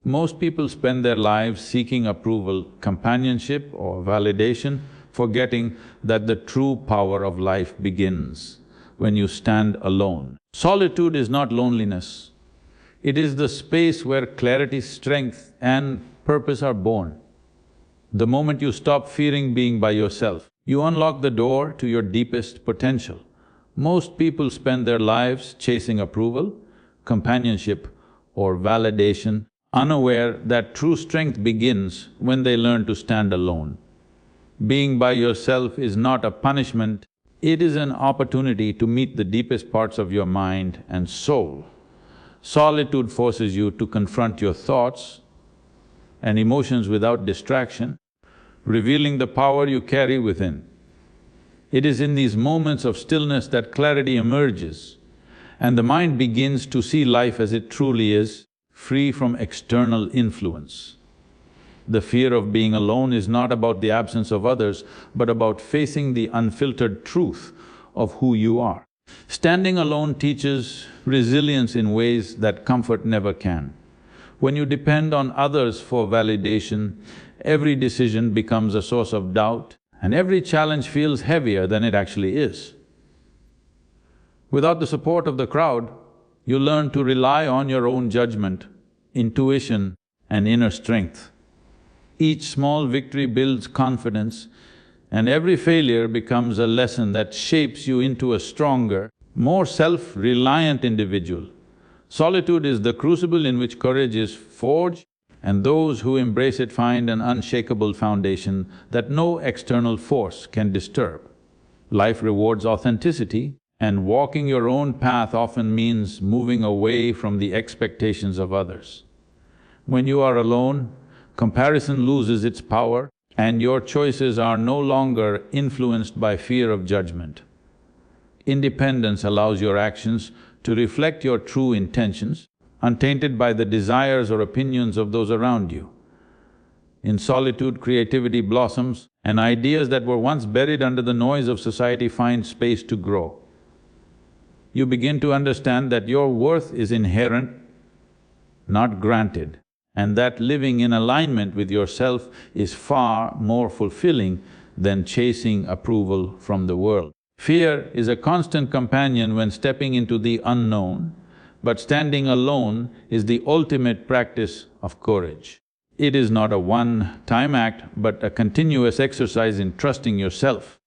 Most people spend their lives seeking approval, companionship or validation, forgetting that the true power of life begins when you stand alone. Solitude is not loneliness. It is the space where clarity, strength and purpose are born. The moment you stop fearing being by yourself, you unlock the door to your deepest potential. Most people spend their lives chasing approval, companionship or validation, unaware that true strength begins when they learn to stand alone. Being by yourself is not a punishment, it is an opportunity to meet the deepest parts of your mind and soul. Solitude forces you to confront your thoughts and emotions without distraction, revealing the power you carry within. It is in these moments of stillness that clarity emerges and the mind begins to see life as it truly is, free from external influence. The fear of being alone is not about the absence of others, but about facing the unfiltered truth of who you are. Standing alone teaches resilience in ways that comfort never can. When you depend on others for validation, every decision becomes a source of doubt and every challenge feels heavier than it actually is. Without the support of the crowd, you learn to rely on your own judgment, intuition and inner strength. Each small victory builds confidence and every failure becomes a lesson that shapes you into a stronger, more self-reliant individual. Solitude is the crucible in which courage is forged, and those who embrace it find an unshakable foundation that no external force can disturb. Life rewards authenticity, and walking your own path often means moving away from the expectations of others. When you are alone, comparison loses its power and your choices are no longer influenced by fear of judgment. Independence allows your actions to reflect your true intentions, untainted by the desires or opinions of those around you. In solitude, creativity blossoms and ideas that were once buried under the noise of society find space to grow. You begin to understand that your worth is inherent, not granted, and that living in alignment with yourself is far more fulfilling than chasing approval from the world. Fear is a constant companion when stepping into the unknown, but standing alone is the ultimate practice of courage. It is not a one-time act, but a continuous exercise in trusting yourself.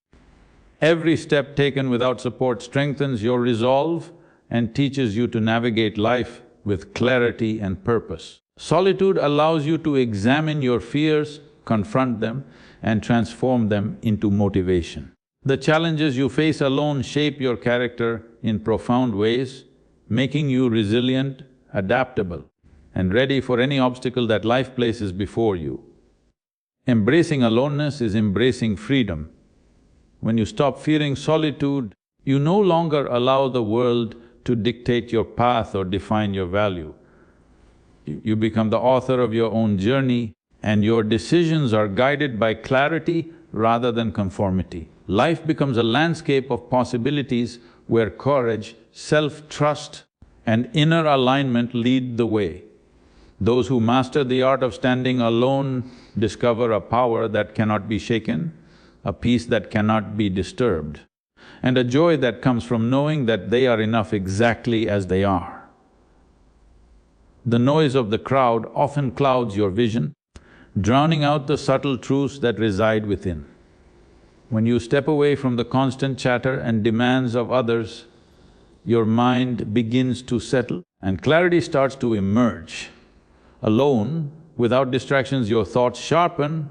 Every step taken without support strengthens your resolve and teaches you to navigate life with clarity and purpose. Solitude allows you to examine your fears, confront them and transform them into motivation. The challenges you face alone shape your character in profound ways, making you resilient, adaptable and ready for any obstacle that life places before you. Embracing aloneness is embracing freedom. When you stop fearing solitude, you no longer allow the world to dictate your path or define your value. You become the author of your own journey and your decisions are guided by clarity rather than conformity. Life becomes a landscape of possibilities where courage, self-trust and inner alignment lead the way. Those who master the art of standing alone discover a power that cannot be shaken, a peace that cannot be disturbed, and a joy that comes from knowing that they are enough exactly as they are. The noise of the crowd often clouds your vision, drowning out the subtle truths that reside within. When you step away from the constant chatter and demands of others, your mind begins to settle and clarity starts to emerge. Alone, without distractions, your thoughts sharpen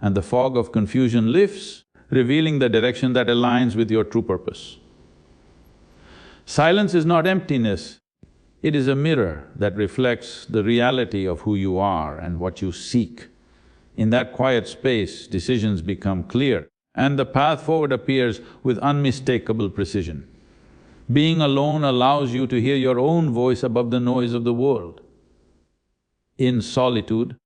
and the fog of confusion lifts, revealing the direction that aligns with your true purpose. Silence is not emptiness, it is a mirror that reflects the reality of who you are and what you seek. In that quiet space, decisions become clear and the path forward appears with unmistakable precision. Being alone allows you to hear your own voice above the noise of the world. In solitude,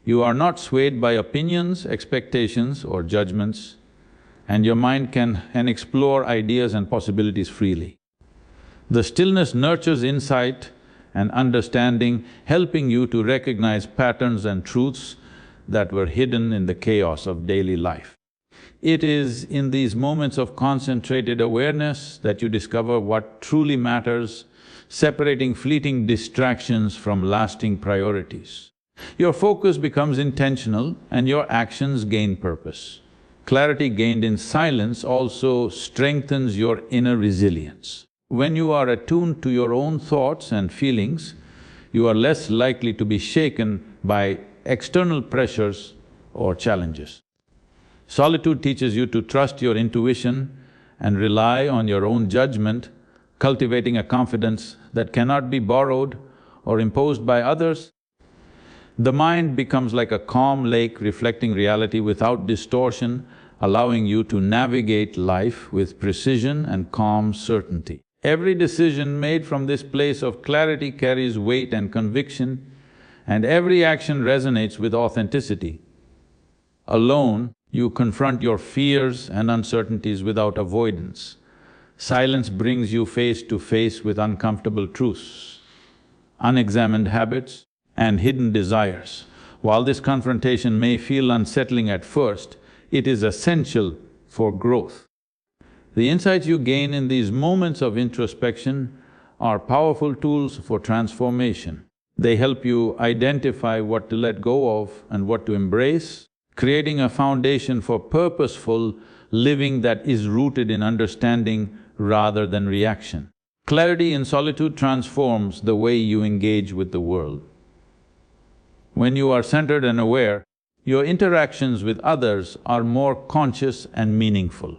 you are not swayed by opinions, expectations or judgments, and your mind can explore ideas and possibilities freely. The stillness nurtures insight and understanding, helping you to recognize patterns and truths that were hidden in the chaos of daily life. It is in these moments of concentrated awareness that you discover what truly matters, separating fleeting distractions from lasting priorities. Your focus becomes intentional and your actions gain purpose. Clarity gained in silence also strengthens your inner resilience. When you are attuned to your own thoughts and feelings, you are less likely to be shaken by external pressures or challenges. Solitude teaches you to trust your intuition and rely on your own judgment, cultivating a confidence that cannot be borrowed or imposed by others. The mind becomes like a calm lake reflecting reality without distortion, allowing you to navigate life with precision and calm certainty. Every decision made from this place of clarity carries weight and conviction, and every action resonates with authenticity. Alone, you confront your fears and uncertainties without avoidance. Silence brings you face to face with uncomfortable truths, unexamined habits, and hidden desires. While this confrontation may feel unsettling at first, it is essential for growth. The insights you gain in these moments of introspection are powerful tools for transformation. They help you identify what to let go of and what to embrace, creating a foundation for purposeful living that is rooted in understanding rather than reaction. Clarity in solitude transforms the way you engage with the world. When you are centered and aware, your interactions with others are more conscious and meaningful.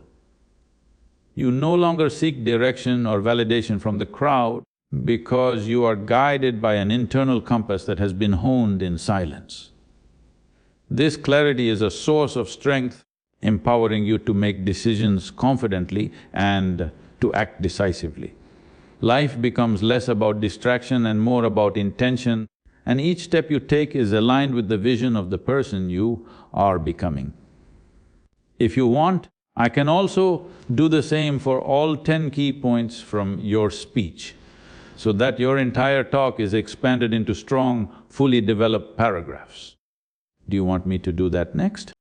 You no longer seek direction or validation from the crowd because you are guided by an internal compass that has been honed in silence. This clarity is a source of strength, empowering you to make decisions confidently and to act decisively. Life becomes less about distraction and more about intention, and each step you take is aligned with the vision of the person you are becoming. If you want, I can also do the same for all 10 key points from your speech, so that your entire talk is expanded into strong, fully developed paragraphs. Do you want me to do that next?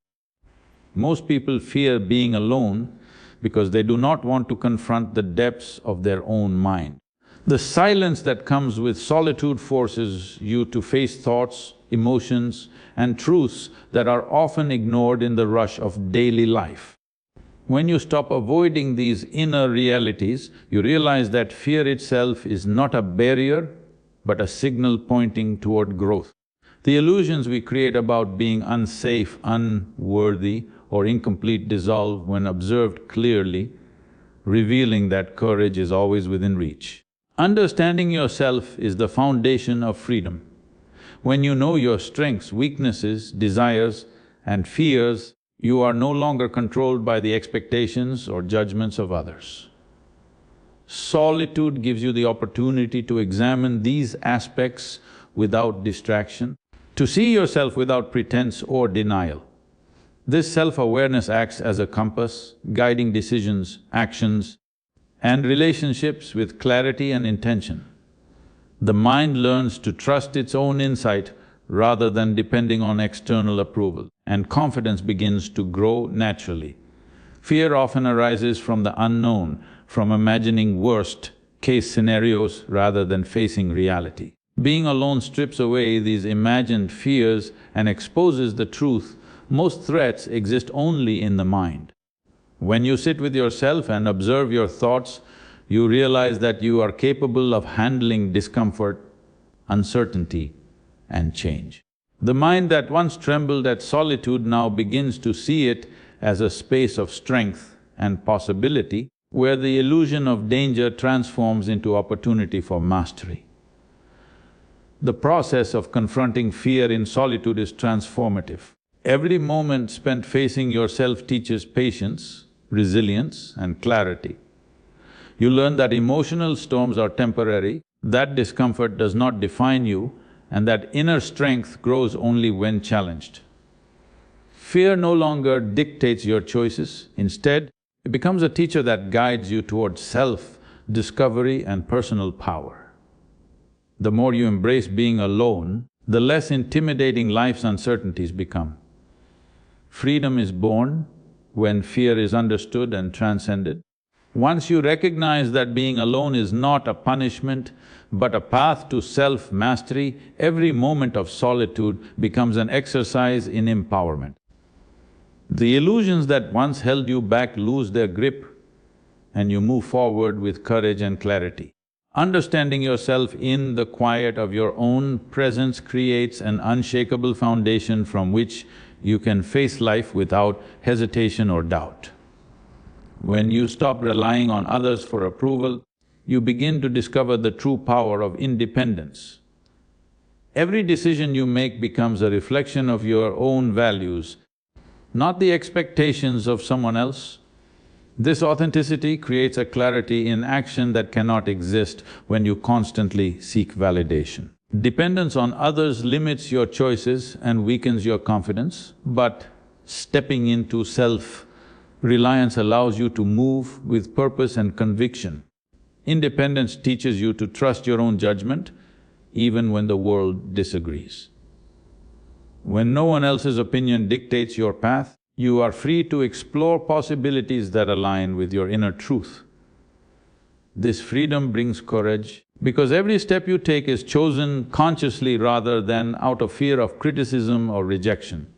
Most people fear being alone because they do not want to confront the depths of their own mind. The silence that comes with solitude forces you to face thoughts, emotions, and truths that are often ignored in the rush of daily life. When you stop avoiding these inner realities, you realize that fear itself is not a barrier, but a signal pointing toward growth. The illusions we create about being unsafe, unworthy, or incomplete dissolve when observed clearly, revealing that courage is always within reach. Understanding yourself is the foundation of freedom. When you know your strengths, weaknesses, desires, and fears, you are no longer controlled by the expectations or judgments of others. Solitude gives you the opportunity to examine these aspects without distraction, to see yourself without pretense or denial. This self-awareness acts as a compass, guiding decisions, actions, and relationships with clarity and intention. The mind learns to trust its own insight rather than depending on external approval, and confidence begins to grow naturally. Fear often arises from the unknown, from imagining worst-case scenarios rather than facing reality. Being alone strips away these imagined fears and exposes the truth: most threats exist only in the mind. When you sit with yourself and observe your thoughts, you realize that you are capable of handling discomfort, uncertainty, and change. The mind that once trembled at solitude now begins to see it as a space of strength and possibility, where the illusion of danger transforms into opportunity for mastery. The process of confronting fear in solitude is transformative. Every moment spent facing yourself teaches patience, resilience, and clarity. You learn that emotional storms are temporary, that discomfort does not define you, and that inner strength grows only when challenged. Fear no longer dictates your choices. Instead, it becomes a teacher that guides you towards self-discovery and personal power. The more you embrace being alone, the less intimidating life's uncertainties become. Freedom is born when fear is understood and transcended. Once you recognize that being alone is not a punishment, but a path to self-mastery, every moment of solitude becomes an exercise in empowerment. The illusions that once held you back lose their grip, and you move forward with courage and clarity. Understanding yourself in the quiet of your own presence creates an unshakable foundation from which you can face life without hesitation or doubt. When you stop relying on others for approval, you begin to discover the true power of independence. Every decision you make becomes a reflection of your own values, not the expectations of someone else. This authenticity creates a clarity in action that cannot exist when you constantly seek validation. Dependence on others limits your choices and weakens your confidence, but stepping into self-reliance allows you to move with purpose and conviction. Independence teaches you to trust your own judgment, even when the world disagrees. When no one else's opinion dictates your path, you are free to explore possibilities that align with your inner truth. This freedom brings courage because every step you take is chosen consciously rather than out of fear of criticism or rejection.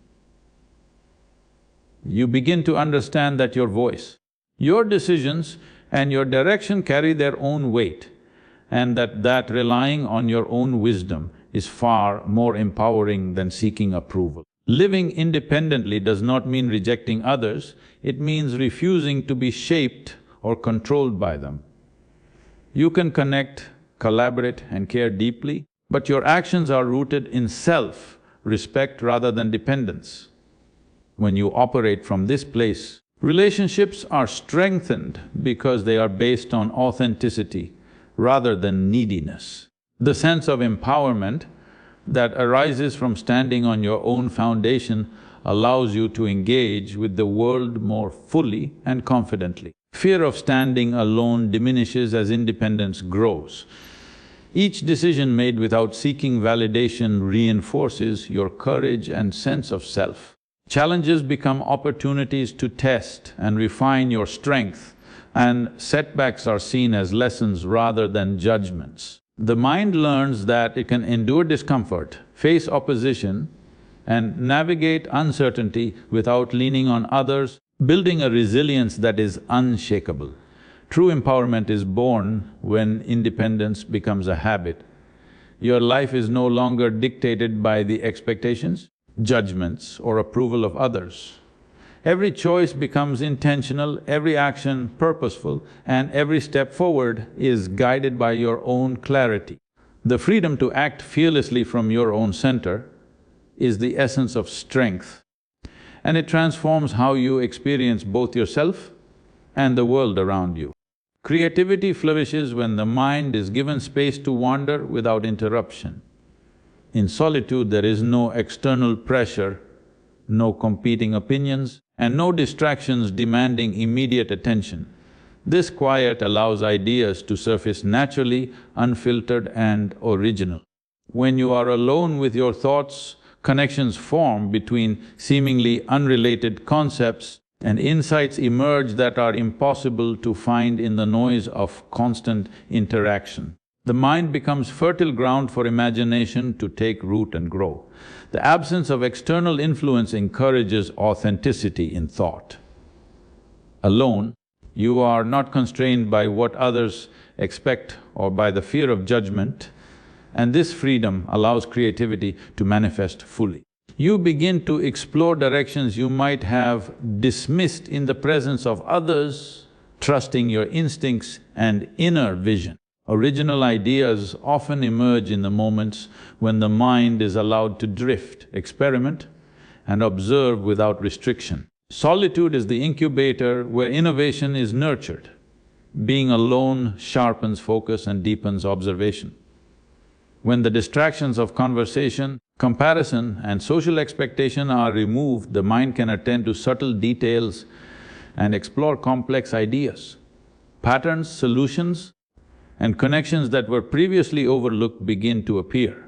You begin to understand that your voice, your decisions and your direction carry their own weight, and that relying on your own wisdom is far more empowering than seeking approval. Living independently does not mean rejecting others, it means refusing to be shaped or controlled by them. You can connect, collaborate and care deeply, but your actions are rooted in self-respect rather than dependence. When you operate from this place, relationships are strengthened because they are based on authenticity rather than neediness. The sense of empowerment that arises from standing on your own foundation allows you to engage with the world more fully and confidently. Fear of standing alone diminishes as independence grows. Each decision made without seeking validation reinforces your courage and sense of self. Challenges become opportunities to test and refine your strength, and setbacks are seen as lessons rather than judgments. The mind learns that it can endure discomfort, face opposition, and navigate uncertainty without leaning on others, building a resilience that is unshakable. True empowerment is born when independence becomes a habit. Your life is no longer dictated by the expectations, judgments, or approval of others. Every choice becomes intentional, every action purposeful, and every step forward is guided by your own clarity. The freedom to act fearlessly from your own center is the essence of strength, and it transforms how you experience both yourself and the world around you. Creativity flourishes when the mind is given space to wander without interruption. In solitude, there is no external pressure, no competing opinions, and no distractions demanding immediate attention. This quiet allows ideas to surface naturally, unfiltered and original. When you are alone with your thoughts, connections form between seemingly unrelated concepts, and insights emerge that are impossible to find in the noise of constant interaction. The mind becomes fertile ground for imagination to take root and grow. The absence of external influence encourages authenticity in thought. Alone, you are not constrained by what others expect or by the fear of judgment, and this freedom allows creativity to manifest fully. You begin to explore directions you might have dismissed in the presence of others, trusting your instincts and inner vision. Original ideas often emerge in the moments when the mind is allowed to drift, experiment, and observe without restriction. Solitude is the incubator where innovation is nurtured. Being alone sharpens focus and deepens observation. When the distractions of conversation, comparison, and social expectation are removed, the mind can attend to subtle details and explore complex ideas. Patterns, solutions, and connections that were previously overlooked begin to appear.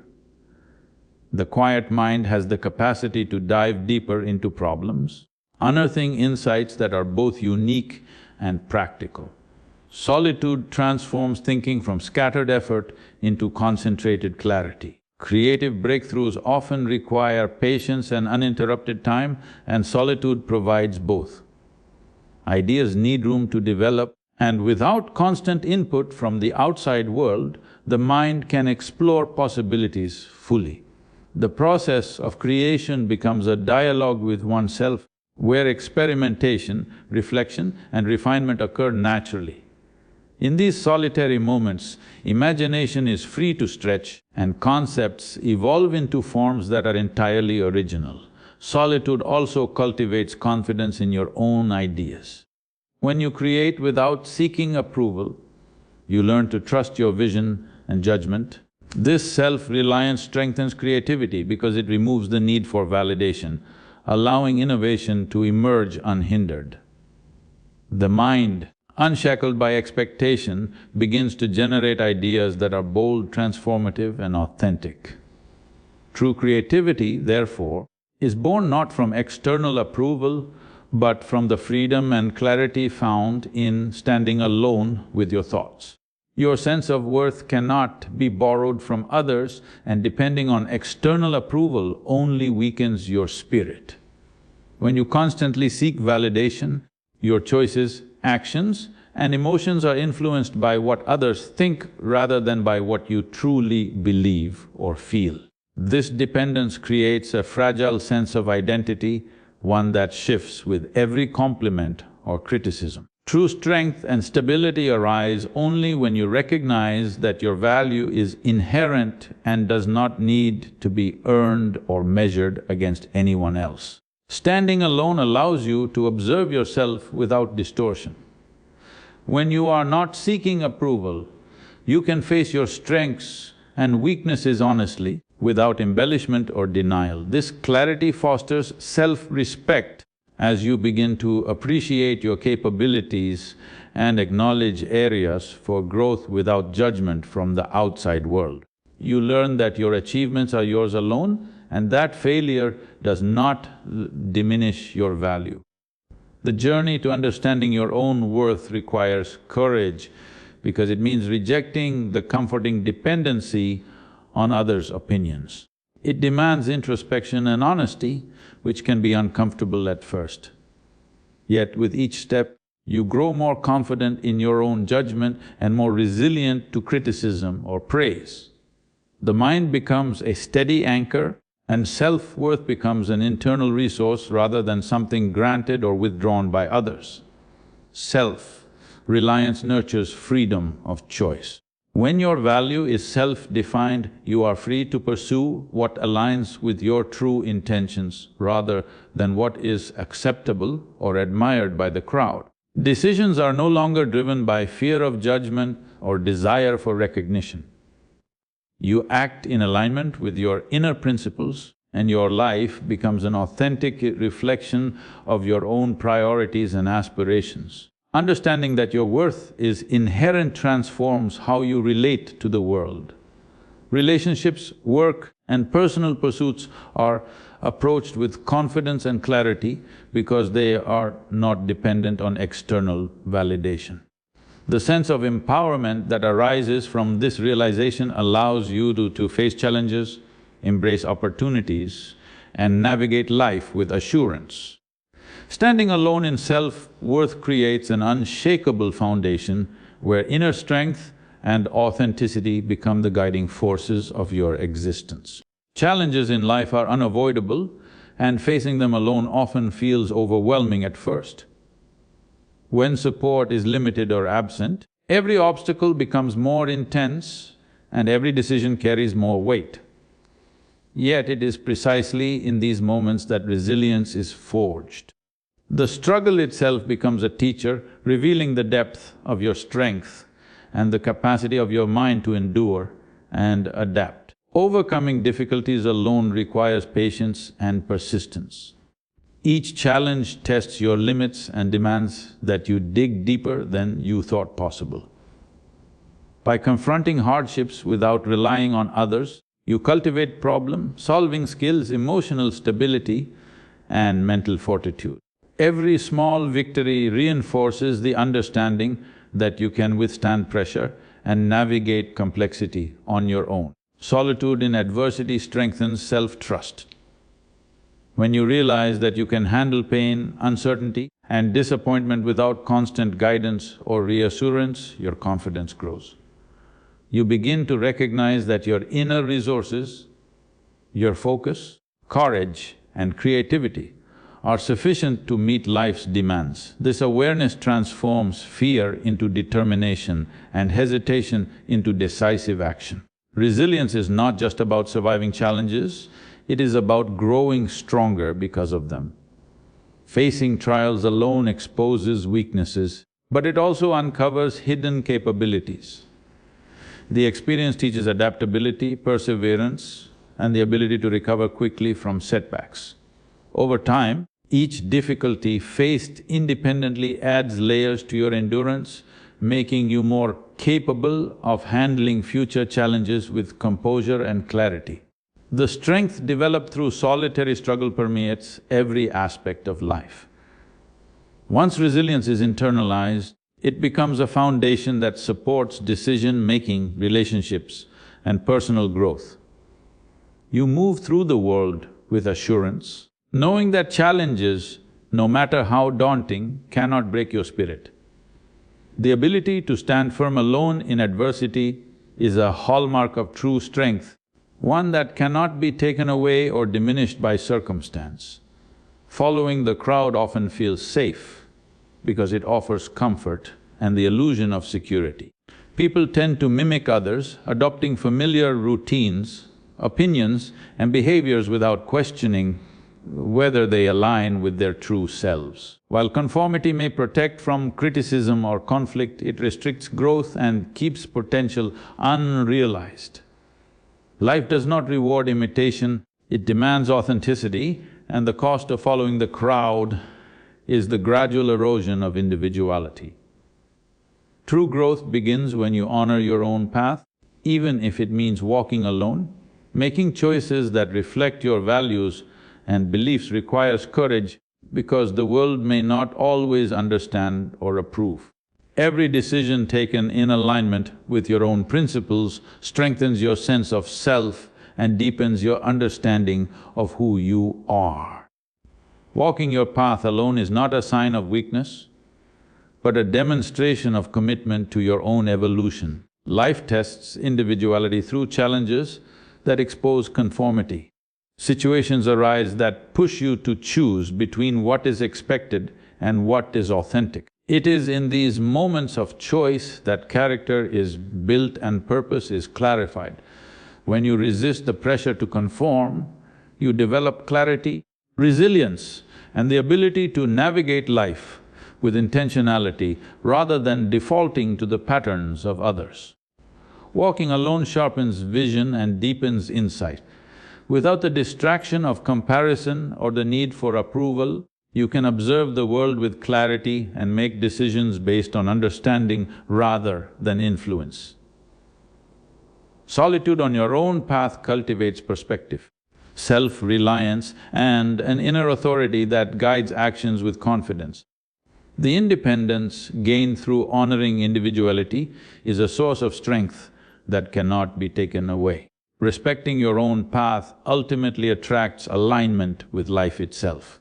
The quiet mind has the capacity to dive deeper into problems, unearthing insights that are both unique and practical. Solitude transforms thinking from scattered effort into concentrated clarity. Creative breakthroughs often require patience and uninterrupted time, and solitude provides both. Ideas need room to develop, and without constant input from the outside world, the mind can explore possibilities fully. The process of creation becomes a dialogue with oneself, where experimentation, reflection and refinement occur naturally. In these solitary moments, imagination is free to stretch and concepts evolve into forms that are entirely original. Solitude also cultivates confidence in your own ideas. When you create without seeking approval, you learn to trust your vision and judgment. This self-reliance strengthens creativity because it removes the need for validation, allowing innovation to emerge unhindered. The mind, unshackled by expectation, begins to generate ideas that are bold, transformative and authentic. True creativity, therefore, is born not from external approval, but from the freedom and clarity found in standing alone with your thoughts. Your sense of worth cannot be borrowed from others, and depending on external approval only weakens your spirit. When you constantly seek validation, your choices, actions and emotions are influenced by what others think rather than by what you truly believe or feel. This dependence creates a fragile sense of identity, one that shifts with every compliment or criticism. True strength and stability arise only when you recognize that your value is inherent and does not need to be earned or measured against anyone else. Standing alone allows you to observe yourself without distortion. When you are not seeking approval, you can face your strengths and weaknesses honestly, without embellishment or denial. This clarity fosters self-respect as you begin to appreciate your capabilities and acknowledge areas for growth without judgment from the outside world. You learn that your achievements are yours alone and that failure does not diminish your value. The journey to understanding your own worth requires courage because it means rejecting the comforting dependency on others' opinions. It demands introspection and honesty, which can be uncomfortable at first. Yet with each step, you grow more confident in your own judgment and more resilient to criticism or praise. The mind becomes a steady anchor and self-worth becomes an internal resource rather than something granted or withdrawn by others. Self-reliance nurtures freedom of choice. When your value is self-defined, you are free to pursue what aligns with your true intentions rather than what is acceptable or admired by the crowd. Decisions are no longer driven by fear of judgment or desire for recognition. You act in alignment with your inner principles and your life becomes an authentic reflection of your own priorities and aspirations. Understanding that your worth is inherent transforms how you relate to the world. Relationships, work and personal pursuits are approached with confidence and clarity because they are not dependent on external validation. The sense of empowerment that arises from this realization allows you to face challenges, embrace opportunities and navigate life with assurance. Standing alone in self-worth creates an unshakable foundation where inner strength and authenticity become the guiding forces of your existence. Challenges in life are unavoidable and facing them alone often feels overwhelming at first. When support is limited or absent, every obstacle becomes more intense and every decision carries more weight. Yet it is precisely in these moments that resilience is forged. The struggle itself becomes a teacher, revealing the depth of your strength and the capacity of your mind to endure and adapt. Overcoming difficulties alone requires patience and persistence. Each challenge tests your limits and demands that you dig deeper than you thought possible. By confronting hardships without relying on others, you cultivate problem-solving skills, emotional stability, and mental fortitude. Every small victory reinforces the understanding that you can withstand pressure and navigate complexity on your own. Solitude in adversity strengthens self-trust. When you realize that you can handle pain, uncertainty, and disappointment without constant guidance or reassurance, your confidence grows. You begin to recognize that your inner resources, your focus, courage, and creativity are sufficient to meet life's demands. This awareness transforms fear into determination and hesitation into decisive action. Resilience is not just about surviving challenges, it is about growing stronger because of them. Facing trials alone exposes weaknesses, but it also uncovers hidden capabilities. The experience teaches adaptability, perseverance, and the ability to recover quickly from setbacks. Over time, each difficulty faced independently adds layers to your endurance, making you more capable of handling future challenges with composure and clarity. The strength developed through solitary struggle permeates every aspect of life. Once resilience is internalized, it becomes a foundation that supports decision-making, relationships, and personal growth. You move through the world with assurance, knowing that challenges, no matter how daunting, cannot break your spirit. The ability to stand firm alone in adversity is a hallmark of true strength, one that cannot be taken away or diminished by circumstance. Following the crowd often feels safe because it offers comfort and the illusion of security. People tend to mimic others, adopting familiar routines, opinions, and behaviors without questioning whether they align with their true selves. While conformity may protect from criticism or conflict, it restricts growth and keeps potential unrealized. Life does not reward imitation, it demands authenticity, and the cost of following the crowd is the gradual erosion of individuality. True growth begins when you honor your own path, even if it means walking alone. Making choices that reflect your values and beliefs requires courage because the world may not always understand or approve. Every decision taken in alignment with your own principles strengthens your sense of self and deepens your understanding of who you are. Walking your path alone is not a sign of weakness, but a demonstration of commitment to your own evolution. Life tests individuality through challenges that expose conformity. Situations arise that push you to choose between what is expected and what is authentic. It is in these moments of choice that character is built and purpose is clarified. When you resist the pressure to conform, you develop clarity, resilience, and the ability to navigate life with intentionality rather than defaulting to the patterns of others. Walking alone sharpens vision and deepens insight. Without the distraction of comparison or the need for approval, you can observe the world with clarity and make decisions based on understanding rather than influence. Solitude on your own path cultivates perspective, self-reliance, and an inner authority that guides actions with confidence. The independence gained through honoring individuality is a source of strength that cannot be taken away. Respecting your own path ultimately attracts alignment with life itself.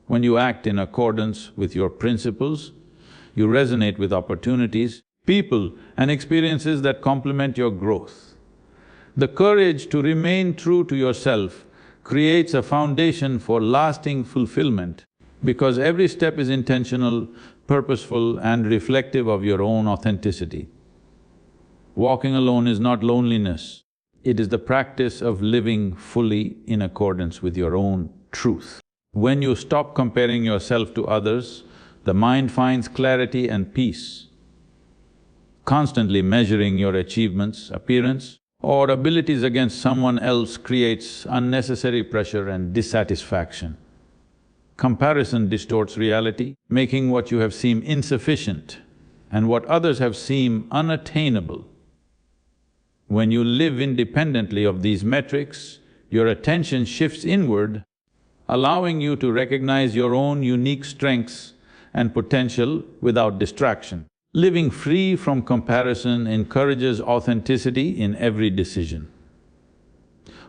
When you act in accordance with your principles, you resonate with opportunities, people, and experiences that complement your growth. The courage to remain true to yourself creates a foundation for lasting fulfillment because every step is intentional, purposeful, and reflective of your own authenticity. Walking alone is not loneliness, it is the practice of living fully in accordance with your own truth. When you stop comparing yourself to others, the mind finds clarity and peace. Constantly measuring your achievements, appearance, or abilities against someone else creates unnecessary pressure and dissatisfaction. Comparison distorts reality, making what you have seem insufficient and what others have seem unattainable. When you live independently of these metrics, your attention shifts inward, allowing you to recognize your own unique strengths and potential without distraction. Living free from comparison encourages authenticity in every decision.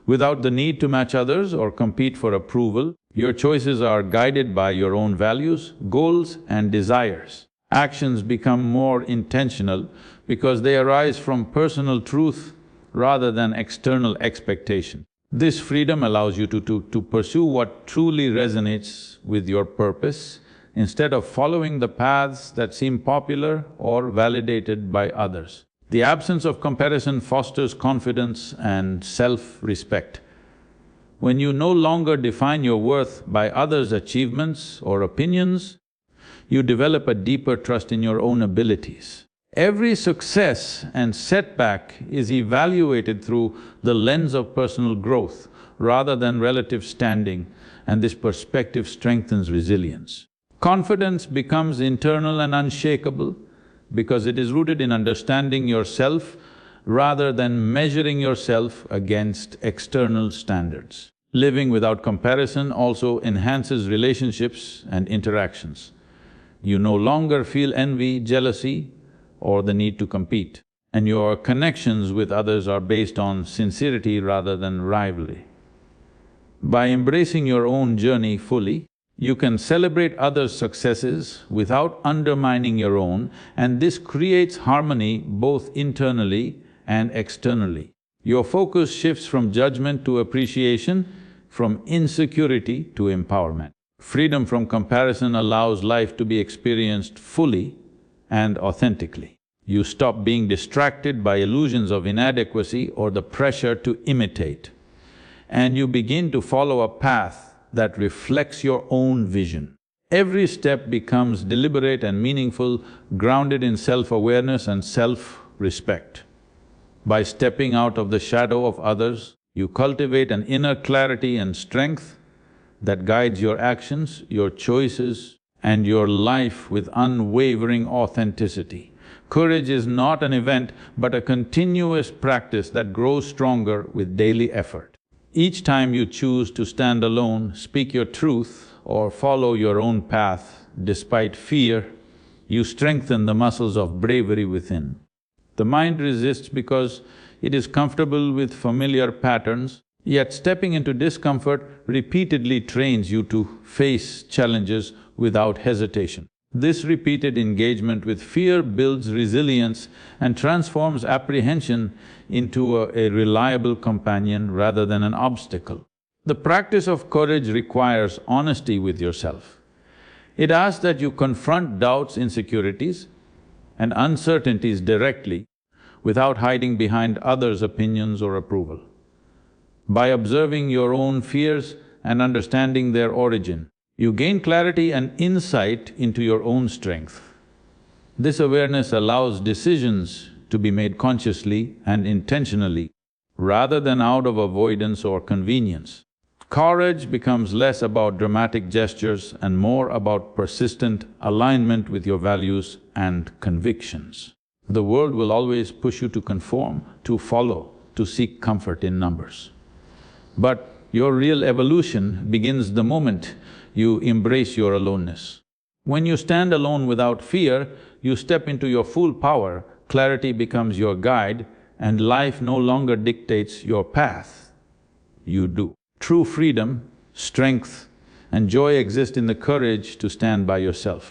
Without the need to match others or compete for approval, your choices are guided by your own values, goals and desires. Actions become more intentional because they arise from personal truth rather than external expectation. This freedom allows you to pursue what truly resonates with your purpose instead of following the paths that seem popular or validated by others. The absence of comparison fosters confidence and self-respect. When you no longer define your worth by others' achievements or opinions, you develop a deeper trust in your own abilities. Every success and setback is evaluated through the lens of personal growth rather than relative standing, and this perspective strengthens resilience. Confidence becomes internal and unshakable because it is rooted in understanding yourself rather than measuring yourself against external standards. Living without comparison also enhances relationships and interactions. You no longer feel envy, jealousy, or the need to compete, and your connections with others are based on sincerity rather than rivalry. By embracing your own journey fully, you can celebrate others' successes without undermining your own, and this creates harmony both internally and externally. Your focus shifts from judgment to appreciation, from insecurity to empowerment. Freedom from comparison allows life to be experienced fully and authentically. You stop being distracted by illusions of inadequacy or the pressure to imitate, and you begin to follow a path that reflects your own vision. Every step becomes deliberate and meaningful, grounded in self-awareness and self-respect. By stepping out of the shadow of others, you cultivate an inner clarity and strength that guides your actions, your choices, and your life with unwavering authenticity. Courage is not an event, but a continuous practice that grows stronger with daily effort. Each time you choose to stand alone, speak your truth, or follow your own path despite fear, you strengthen the muscles of bravery within. The mind resists because it is comfortable with familiar patterns, yet stepping into discomfort repeatedly trains you to face challenges without hesitation. This repeated engagement with fear builds resilience and transforms apprehension into a reliable companion rather than an obstacle. The practice of courage requires honesty with yourself. It asks that you confront doubts, insecurities, and uncertainties directly without hiding behind others' opinions or approval. By observing your own fears and understanding their origin, you gain clarity and insight into your own strength. This awareness allows decisions to be made consciously and intentionally, rather than out of avoidance or convenience. Courage becomes less about dramatic gestures and more about persistent alignment with your values and convictions. The world will always push you to conform, to follow, to seek comfort in numbers. But your real evolution begins the moment you embrace your aloneness. When you stand alone without fear, you step into your full power, clarity becomes your guide, and life no longer dictates your path, you do. True freedom, strength, and joy exist in the courage to stand by yourself.